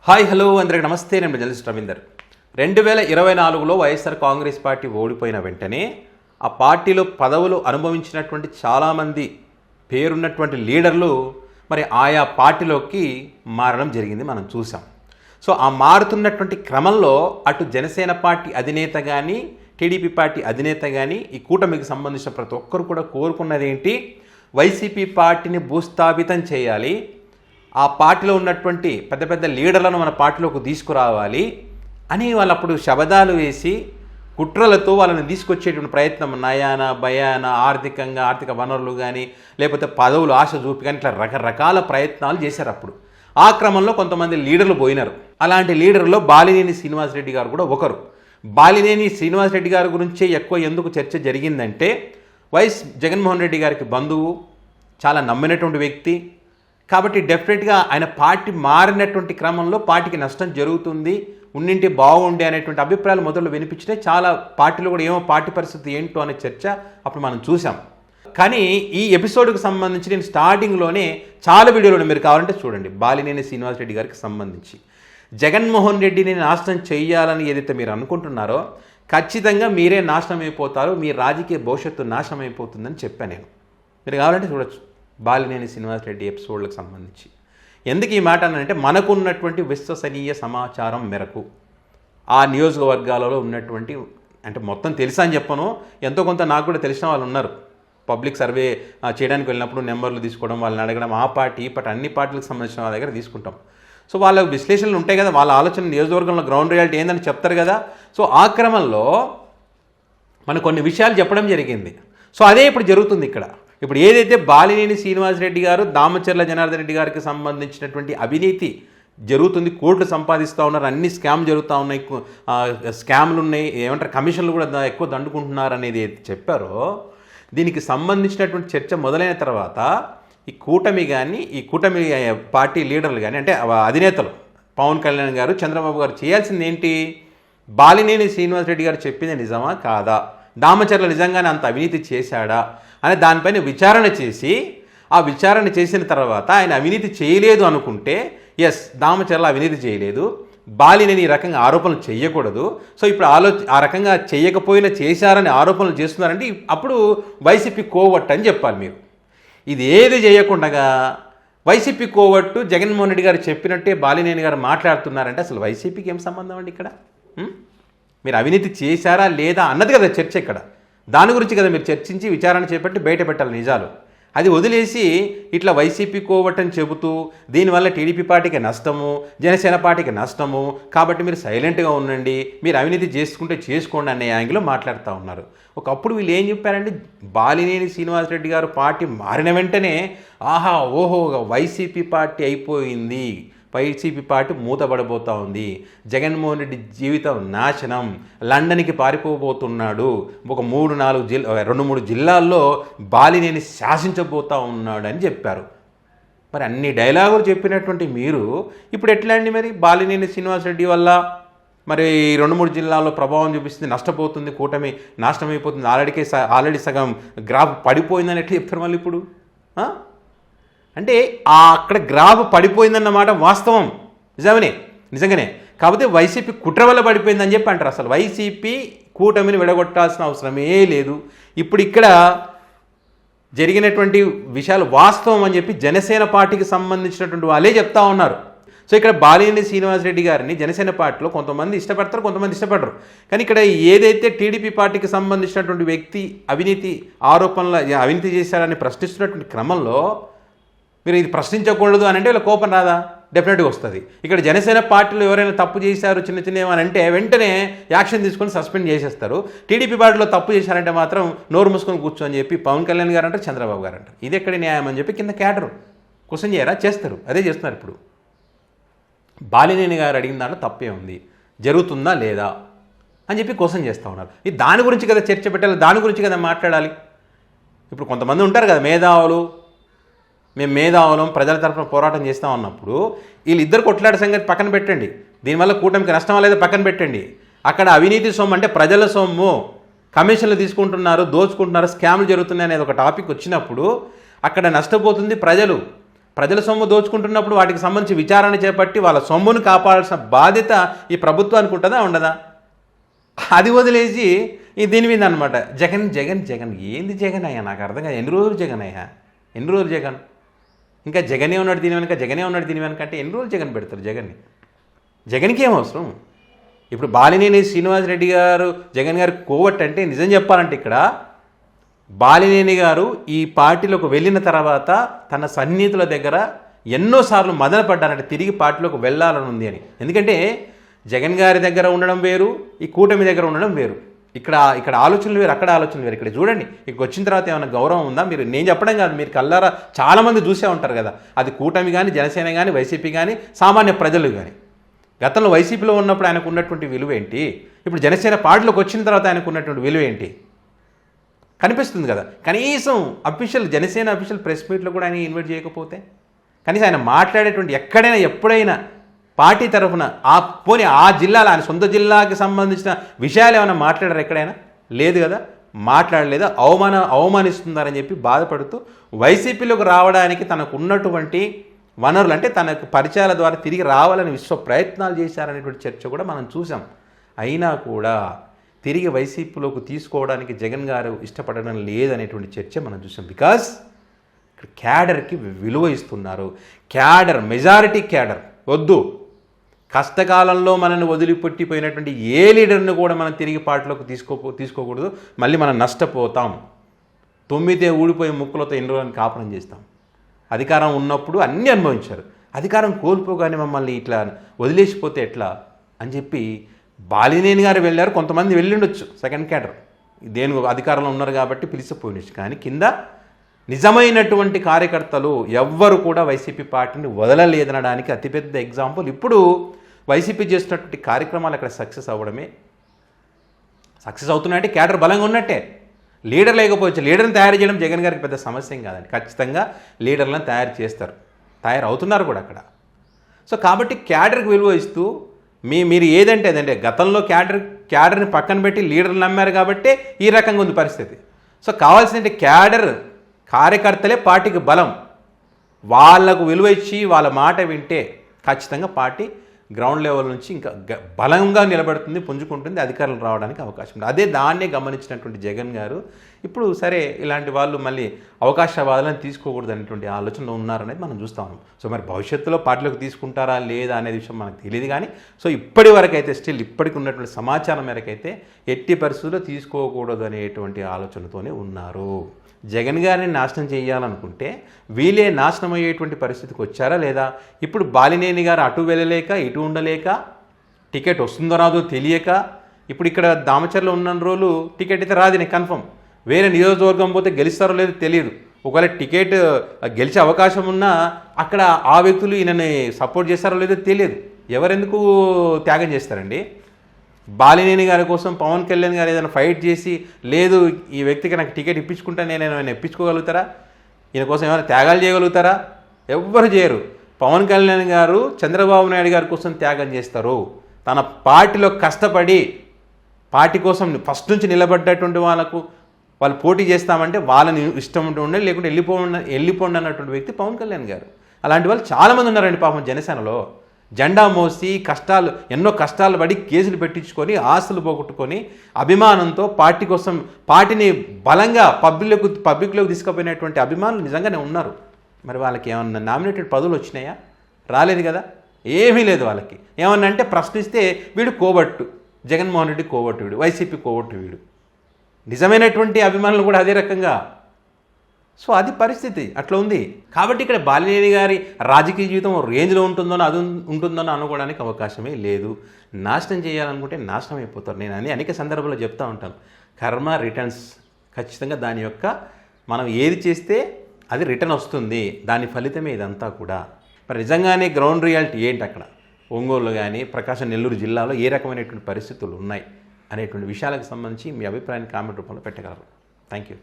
Hi hello అందరికీ నమస్తే. నేను జర్నలిస్ట్ రవీందర్. 2024లో వైఎస్ఆర్ కాంగ్రెస్ పార్టీ ఓడిపోయిన వెంటనే ఆ పార్టీలో పదవులు అనుభవించినటువంటి చాలామంది పేరున్నటువంటి లీడర్లు మరి ఆయా పార్టీలోకి మారడం జరిగింది, మనం చూసాం. సో ఆ మారుతున్నటువంటి క్రమంలో అటు జనసేన పార్టీ అధినేత కానీ టీడీపీ పార్టీ అధినేత కానీ ఈ కూటమికి సంబంధించిన ప్రతి ఒక్కరు కూడా కోరుకున్నది ఏంటి, వైసీపీ పార్టీని భూస్థాపితం చేయాలి, ఆ పార్టీలో ఉన్నటువంటి పెద్ద పెద్ద లీడర్లను మన పార్టీలోకి తీసుకురావాలి అని వాళ్ళు అప్పుడు శబదాలు వేసి కుట్రలతో వాళ్ళని తీసుకొచ్చేటువంటి ప్రయత్నం నయాన భయాన ఆర్థిక వనరులు కానీ లేకపోతే పదవులు ఆశ చూపి కానీ ఇట్లా రకరకాల ప్రయత్నాలు చేశారు. అప్పుడు ఆ క్రమంలో కొంతమంది లీడర్లు పోయినారు. అలాంటి లీడర్లో బాలినేని శ్రీనివాసరెడ్డి గారు కూడా ఒకరు. బాలినేని శ్రీనివాసరెడ్డి గారి గురించే ఎక్కువ ఎందుకు చర్చ జరిగిందంటే, వైఎస్ జగన్మోహన్ రెడ్డి గారికి బంధువు, చాలా నమ్మినటువంటి వ్యక్తి కాబట్టి డెఫినెట్గా ఆయన పార్టీ మారినటువంటి క్రమంలో పార్టీకి నష్టం జరుగుతుంది, ఉన్నింటి బాగుండే అనేటువంటి అభిప్రాయాలు మొదలు వినిపించినాయి. చాలా పార్టీలో కూడా ఏమో పార్టీ పరిస్థితి ఏంటో అనే చర్చ అప్పుడు మనం చూసాం. కానీ ఈ ఎపిసోడ్కి సంబంధించి నేను స్టార్టింగ్లోనే చాలా వీడియోలు మీరు కావాలంటే చూడండి. బాలినేని శ్రీనివాసరెడ్డి గారికి సంబంధించి జగన్మోహన్ రెడ్డిని నాశనం చేయాలని ఏదైతే మీరు అనుకుంటున్నారో ఖచ్చితంగా మీరే నాశనం అయిపోతారు, మీ రాజకీయ భవిష్యత్తు నాశనం అయిపోతుందని చెప్పాను నేను. మీరు కావాలంటే చూడొచ్చు బాలినేని శ్రీనివాసరెడ్డి ఎపిసోడ్లకు సంబంధించి. ఎందుకు ఈ మాట అంటే, మనకున్నటువంటి విశ్వసనీయ సమాచారం మేరకు ఆ నియోజకవర్గాలలో ఉన్నటువంటి, అంటే మొత్తం తెలుసా అని చెప్పను, ఎంతో కొంత నాకు కూడా తెలిసిన వాళ్ళు ఉన్నారు. పబ్లిక్ సర్వే చేయడానికి వెళ్ళినప్పుడు నెంబర్లు తీసుకోవడం, వాళ్ళని అడగడం, ఆ పార్టీ ఈ పార్టీ అన్ని పార్టీలకు సంబంధించిన వాళ్ళ దగ్గర తీసుకుంటాం. సో వాళ్ళ విశ్లేషణలు ఉంటాయి కదా, వాళ్ళ ఆలోచన నియోజకవర్గంలో గ్రౌండ్ రియాలిటీ ఏందని చెప్తారు కదా. సో ఆ క్రమంలో మనకు కొన్ని విషయాలు చెప్పడం జరిగింది. సో అదే ఇప్పుడు జరుగుతుంది ఇక్కడ. ఇప్పుడు ఏదైతే బాలినేని శ్రీనివాసరెడ్డి గారు దామచర్ల జనార్దన్ రెడ్డి గారికి సంబంధించినటువంటి అవినీతి జరుగుతుంది, కోట్లు సంపాదిస్తూ ఉన్నారు, అన్ని స్కామ్ జరుగుతూ ఉన్నాయి, స్కామ్లు ఉన్నాయి, ఏమంటారు కమిషన్లు కూడా ఎక్కువ దండుకుంటున్నారు అనేది చెప్పారో, దీనికి సంబంధించినటువంటి చర్చ మొదలైన తర్వాత ఈ కూటమి పార్టీ లీడర్లు కానీ, అంటే అధినేతలు పవన్ కళ్యాణ్ గారు చంద్రబాబు గారు చేయాల్సింది ఏంటి, బాలినేని శ్రీనివాసరెడ్డి గారు చెప్పింది నిజమా కాదా, దామచర్ల నిజంగానే అంత అవినీతి చేశాడా అని దానిపైన విచారణ చేసి, ఆ విచారణ చేసిన తర్వాత ఆయన అవినీతి చేయలేదు అనుకుంటే ఎస్ దామచర్ల అవినీతి చేయలేదు, బాలినేని ఈ రకంగా ఆరోపణలు చేయకూడదు, సో ఇప్పుడు ఆ రకంగా చేయకపోయినా చేశారని ఆరోపణలు చేస్తున్నారంటే అప్పుడు వైసీపీ కోవట్టు అని చెప్పాలి మీరు. ఇది ఏది చేయకుండా వైసీపీ కోవట్టు జగన్మోహన్ రెడ్డి గారు చెప్పినట్టే బాలినేని గారు మాట్లాడుతున్నారంటే అసలు వైసీపీకి ఏం సంబంధం అండి ఇక్కడ? మీరు అవినీతి చేశారా లేదా అన్నది కదా చర్చ ఇక్కడ. దాని గురించి కదా మీరు చర్చించి విచారణ చేపట్టి బయట పెట్టాలి నిజాలు. అది వదిలేసి ఇట్లా వైసీపీ కోవటని చెబుతూ దీనివల్ల టీడీపీ పార్టీకి నష్టము, జనసేన పార్టీకి నష్టము, కాబట్టి మీరు సైలెంట్గా ఉండండి, మీరు అవినీతి చేసుకుంటే చేసుకోండి అనే యాంగిల్లో మాట్లాడుతూ ఉన్నారు. ఒకప్పుడు వీళ్ళు ఏం చెప్పారంటే, బాలినేని శ్రీనివాసరెడ్డి గారు పార్టీ మారిన వెంటనే ఆహా ఓహో వైసీపీ పార్టీ అయిపోయింది, వైసీపీ పార్టీ మూతబడబోతూ ఉంది, జగన్మోహన్ రెడ్డి జీవితం నాశనం, లండన్కి పారిపోబోతున్నాడు, ఒక 2-3 జిల్లాల్లో బాలినేని శాసించబోతూ ఉన్నాడు అని చెప్పారు. మరి అన్ని డైలాగులు చెప్పినటువంటి మీరు ఇప్పుడు ఎట్లా అండి, మరి బాలినేని శ్రీనివాసరెడ్డి వల్ల మరి 2-3 జిల్లాల్లో ప్రభావం చూపిస్తుంది, నష్టపోతుంది, కూటమి నాశనం అయిపోతుంది, ఆల్రెడీ సగం గ్రాఫ్ పడిపోయిందని ఎట్లా చెప్తారు మళ్ళీ ఇప్పుడు? అంటే అక్కడ గ్రాఫ్ పడిపోయిందన్నమాట వాస్తవం, నిజంగానే. కాకపోతే వైసీపీ కుట్ర వల్ల పడిపోయిందని చెప్పి అంటారు. అసలు వైసీపీ కూటమిని విడగొట్టాల్సిన అవసరమే లేదు. ఇప్పుడు ఇక్కడ జరిగినటువంటి విషయాలు వాస్తవం అని చెప్పి జనసేన పార్టీకి సంబంధించినటువంటి వాళ్ళే చెప్తా ఉన్నారు. సో ఇక్కడ బాలినేని శ్రీనివాసరెడ్డి గారిని జనసేన పార్టీలో కొంతమంది ఇష్టపడతారు, కొంతమంది ఇష్టపడరు. కానీ ఇక్కడ ఏదైతే టీడీపీ పార్టీకి సంబంధించినటువంటి వ్యక్తి అవినీతి చేశారని ప్రశ్నిస్తున్నటువంటి క్రమంలో మీరు ఇది ప్రశ్నించకూడదు అని అంటే వీళ్ళ కోపం రాదా? డెఫినెట్గా వస్తుంది. ఇక్కడ జనసేన పార్టీలో ఎవరైనా తప్పు చేశారు చిన్న ఏమని అంటే వెంటనే యాక్షన్ తీసుకొని సస్పెండ్ చేసేస్తారు. టీడీపీ పార్టీలో తప్పు చేశారంటే మాత్రం నోరు మూసుకొని కూర్చొని చెప్పి పవన్ కళ్యాణ్ గారు అంటారు, చంద్రబాబు గారు అంటారు. ఇది ఎక్కడి న్యాయం అని చెప్పి కింద క్యాడరు క్వశ్చన్ చేయరా? చేస్తారు. అదే చేస్తున్నారు. ఇప్పుడు బాలినేని గారు అడిగిన దాంట్లో తప్పే ఉంది, జరుగుతుందా లేదా అని చెప్పి క్వశ్చన్ చేస్తూ ఉన్నారు. ఇది దాని గురించి కదా చర్చ పెట్టాలి, దాని గురించి కదా మాట్లాడాలి. ఇప్పుడు కొంతమంది ఉంటారు కదా మేధావులు, మేము మేధావులం ప్రజల తరఫున పోరాటం చేస్తూ ఉన్నప్పుడు వీళ్ళిద్దరు కొట్లాడే సంగతి పక్కన పెట్టండి, దీనివల్ల కూటమికి నష్టం లేదా పక్కన పెట్టండి. అక్కడ అవినీతి సొమ్ము అంటే ప్రజల సొమ్ము, కమిషన్లు తీసుకుంటున్నారు, దోచుకుంటున్నారు, స్కామ్లు జరుగుతున్నాయి అనేది ఒక టాపిక్ వచ్చినప్పుడు అక్కడ నష్టపోతుంది ప్రజలు, ప్రజల సొమ్ము దోచుకుంటున్నప్పుడు వాటికి సంబంధించి విచారణ చేపట్టి వాళ్ళ సొమ్మును కాపాడాల్సిన బాధ్యత ఈ ప్రభుత్వానికి ఉంటుందా ఉండదా? అది వదిలేసి దీని మీద అనమాట జగన్ జగన్ జగన్. ఏంది జగన్ అయ్యా? నాకు అర్థం కాదు. ఎన్ని రోజులు జగన్ అయ్యా? ఎన్ని రోజులు జగన్? ఇంకా జగనే ఉన్నాడు దీని వెనక, జగనే ఉన్నాడు దీని వెనక అంటే ఎన్ని రోజులు జగన్ పెడతారు జగన్ని? జగన్కి ఏం అవసరం? ఇప్పుడు బాలినేని శ్రీనివాసరెడ్డి గారు జగన్ గారు కోవట్ అంటే నిజం చెప్పాలంటే ఇక్కడ బాలినేని గారు ఈ పార్టీలోకి వెళ్ళిన తర్వాత తన సన్నిహితుల దగ్గర ఎన్నోసార్లు మదన పడ్డారంటే తిరిగి పార్టీలోకి వెళ్ళాలని ఉంది అని. ఎందుకంటే జగన్ గారి దగ్గర ఉండడం వేరు, ఈ కూటమి దగ్గర ఉండడం వేరు. ఇక్కడ ఆలోచనలు వేరు, అక్కడ ఆలోచనలు వేరు. ఇక్కడ చూడండి, ఇక్కడికి వచ్చిన తర్వాత ఏమైనా గౌరవం ఉందా? మీరు, నేను చెప్పడం కాదు, మీరు కల్లారా చాలామంది చూసే ఉంటారు కదా. అది కూటమి కానీ, జనసేన కానీ, వైసీపీ కానీ, సామాన్య ప్రజలు కానీ. గతంలో వైసీపీలో ఉన్నప్పుడు ఆయనకు ఉన్నటువంటి విలువ ఏంటి, ఇప్పుడు జనసేన పార్టీలోకి వచ్చిన తర్వాత ఆయనకు ఉన్నటువంటి విలువ ఏంటి కనిపిస్తుంది కదా. కనీసం జనసేన అఫీషియల్ ప్రెస్ మీట్లో కూడా ఆయన ఇన్వైట్ చేయకపోతే, కనీసం ఆయన మాట్లాడేటువంటి ఎక్కడైనా ఎప్పుడైనా పార్టీ తరఫున పోనీ ఆ జిల్లాలో ఆయన సొంత జిల్లాకి సంబంధించిన విషయాలు ఏమైనా మాట్లాడారు ఎక్కడైనా? లేదు కదా, మాట్లాడలేదు. అవమానిస్తున్నారని చెప్పి బాధపడుతూ వైసీపీలోకి రావడానికి తనకు ఉన్నటువంటి వనరులు అంటే తనకు పరిచయాల ద్వారా తిరిగి రావాలని విశ్వ ప్రయత్నాలు చేశారనేటువంటి చర్చ కూడా మనం చూసాం. అయినా కూడా తిరిగి వైసీపీలోకి తీసుకోవడానికి జగన్ గారు ఇష్టపడడం లేదనేటువంటి చర్చ మనం చూసాం. బికాస్ ఇక్కడ క్యాడర్కి విలువ ఇస్తున్నారు. క్యాడర్, మెజారిటీ క్యాడర్ వద్దు. కష్టకాలంలో మనల్ని వదిలిపెట్టిపోయినటువంటి ఏ లీడర్ని కూడా మనం తిరిగి పార్టీలోకి తీసుకోకూడదు. మళ్ళీ మనం నష్టపోతాం. తొమ్మిదే ఊడిపోయే ముక్కులతో ఎన్ని రోజులను కాపురం చేస్తాం. అధికారం ఉన్నప్పుడు అన్నీ అనుభవించారు, అధికారం కోల్పోగానే మమ్మల్ని ఇట్లా వదిలేసిపోతే ఎట్లా అని చెప్పి బాలినేని గారు వెళ్ళారు. కొంతమంది వెళ్ళిండొచ్చు సెకండ్ క్యాడర్, దేని అధికారంలో ఉన్నారు కాబట్టి పిలిచిపోయినచ్చు. కానీ కింద నిజమైనటువంటి కార్యకర్తలు ఎవ్వరు కూడా వైసీపీ పార్టీని వదలలేదనడానికి అతిపెద్ద ఎగ్జాంపుల్ ఇప్పుడు వైసీపీ చేస్తున్నటువంటి కార్యక్రమాలు అక్కడ సక్సెస్ అవ్వడమే. సక్సెస్ అవుతున్నాయంటే క్యాడర్ బలంగా ఉన్నట్టే. లీడర్ లేకపోవచ్చు, లీడర్ని తయారు చేయడం జగన్ గారికి పెద్ద సమస్య ఏం కాదండి. ఖచ్చితంగా లీడర్లను తయారు అవుతున్నారు కూడా అక్కడ. సో కాబట్టి క్యాడర్కి విలువ ఇస్తూ మీరు ఏదంటే అదంటే గతంలో క్యాడర్ని పక్కన పెట్టి లీడర్లు నమ్మారు కాబట్టి ఈ రకంగా ఉంది పరిస్థితి. సో కావాల్సిందంటే క్యాడర్ కార్యకర్తలే పార్టీకి బలం. వాళ్లకు విలువ ఇచ్చి వాళ్ళ మాట వింటే ఖచ్చితంగా పార్టీ గ్రౌండ్ లెవెల్ నుంచి ఇంకా బలంగా నిలబడుతుంది, పుంజుకుంటుంది, అధికారులు రావడానికి అవకాశం ఉంది. అదే దాన్నే గమనించినటువంటి జగన్ గారు ఇప్పుడు సరే ఇలాంటి వాళ్ళు మళ్ళీ అవకాశవాదాలను తీసుకోకూడదు అనేటువంటి ఆలోచనలో ఉన్నారనేది మనం చూస్తా ఉన్నాం. సో మరి భవిష్యత్తులో పార్టీలోకి తీసుకుంటారా లేదా అనేది విషయం మనకు తెలియదు. కానీ సో ఇప్పటి వరకు అయితే ఇప్పటికి ఉన్నటువంటి సమాచారం మేరకైతే ఎట్టి పరిస్థితుల్లో తీసుకోకూడదు అనేటువంటి ఆలోచనతోనే ఉన్నారు. జగన్ గారిని నాశనం చేయాలనుకుంటే వీళ్ళే నాశనం అయ్యేటువంటి పరిస్థితికి వచ్చారా లేదా? ఇప్పుడు బాలినేని గారు అటు వెళ్ళలేక ఇటు ఉండలేక టికెట్ వస్తుందో రాదో తెలియక ఇప్పుడు ఇక్కడ దామచర్లో ఉన్న రోజులు టికెట్ అయితే రాదు, నేను కన్ఫర్మ్. వేరే నియోజకవర్గం పోతే గెలుస్తారో లేదో తెలియదు. ఒకవేళ టికెట్ గెలిచే అవకాశం ఉన్నా అక్కడ ఆ వ్యక్తులు ఈయనని సపోర్ట్ చేస్తారో లేదో తెలియదు. ఎవరెందుకు త్యాగం చేస్తారండి? బాలినేని గారి కోసం పవన్ కళ్యాణ్ గారు ఏదైనా ఫైట్ చేసి లేదు ఈ వ్యక్తికి నాకు టికెట్ ఇప్పించుకుంటా నేను ఇప్పించుకోగలుగుతారా? ఈయన కోసం ఏమైనా త్యాగాలు చేయగలుగుతారా? ఎవ్వరు చేయరు. పవన్ కళ్యాణ్ గారు చంద్రబాబు నాయుడు గారి కోసం త్యాగం చేస్తారు. తన పార్టీలో కష్టపడి పార్టీ కోసం ఫస్ట్ నుంచి నిలబడ్డటువంటి వాళ్ళు పోటీ చేస్తామంటే వాళ్ళని ఇష్టం ఉంటుండే, లేకుంటే వెళ్ళిపోండి అన్నటువంటి వ్యక్తి పవన్ కళ్యాణ్ గారు. అలాంటి వాళ్ళు చాలామంది ఉన్నారండి పాపం జనసేనలో. జెండా మోసి ఎన్నో కష్టాలు పడి కేసులు పెట్టించుకొని ఆస్తులు పోగొట్టుకొని అభిమానంతో పార్టీ కోసం పార్టీని బలంగా పబ్లిక్లోకి తీసుకుపోయినటువంటి అభిమానులు నిజంగానే ఉన్నారు. మరి వాళ్ళకి ఏమన్నా నామినేటెడ్ పదవులు వచ్చినాయా? రాలేదు కదా, ఏమీ లేదు. వాళ్ళకి ఏమన్నా అంటే ప్రశ్నిస్తే వీడు కోబట్టు, జగన్మోహన్ రెడ్డి కోబట్టు వీడు, వైసీపీ కోబట్టు వీడు. నిజమైనటువంటి అభిమానులు కూడా అదే రకంగా. సో అది పరిస్థితి అట్లా ఉంది. కాబట్టి ఇక్కడ బాలినేని గారి రాజకీయ జీవితం రేంజ్లో ఉంటుందో అనుకోవడానికి అవకాశమే లేదు. నాశనం చేయాలనుకుంటే నాశనం అయిపోతారు. నేను అనేక సందర్భాల్లో చెప్తూ ఉంటాను, కర్మ రిటర్న్స్. ఖచ్చితంగా దాని యొక్క మనం ఏది చేస్తే అది రిటర్న్ వస్తుంది, దాని ఫలితమే ఇదంతా కూడా. మరి నిజంగానే గ్రౌండ్ రియాలిటీ ఏంటి అక్కడ ఒంగోలు కానీ ప్రకాశం నెల్లూరు జిల్లాలో ఏ రకమైనటువంటి పరిస్థితులు ఉన్నాయి అనేటువంటి విషయాలకు సంబంధించి మీ అభిప్రాయాన్ని కామెంట్ రూపంలో పెట్టగలరు. Thank you.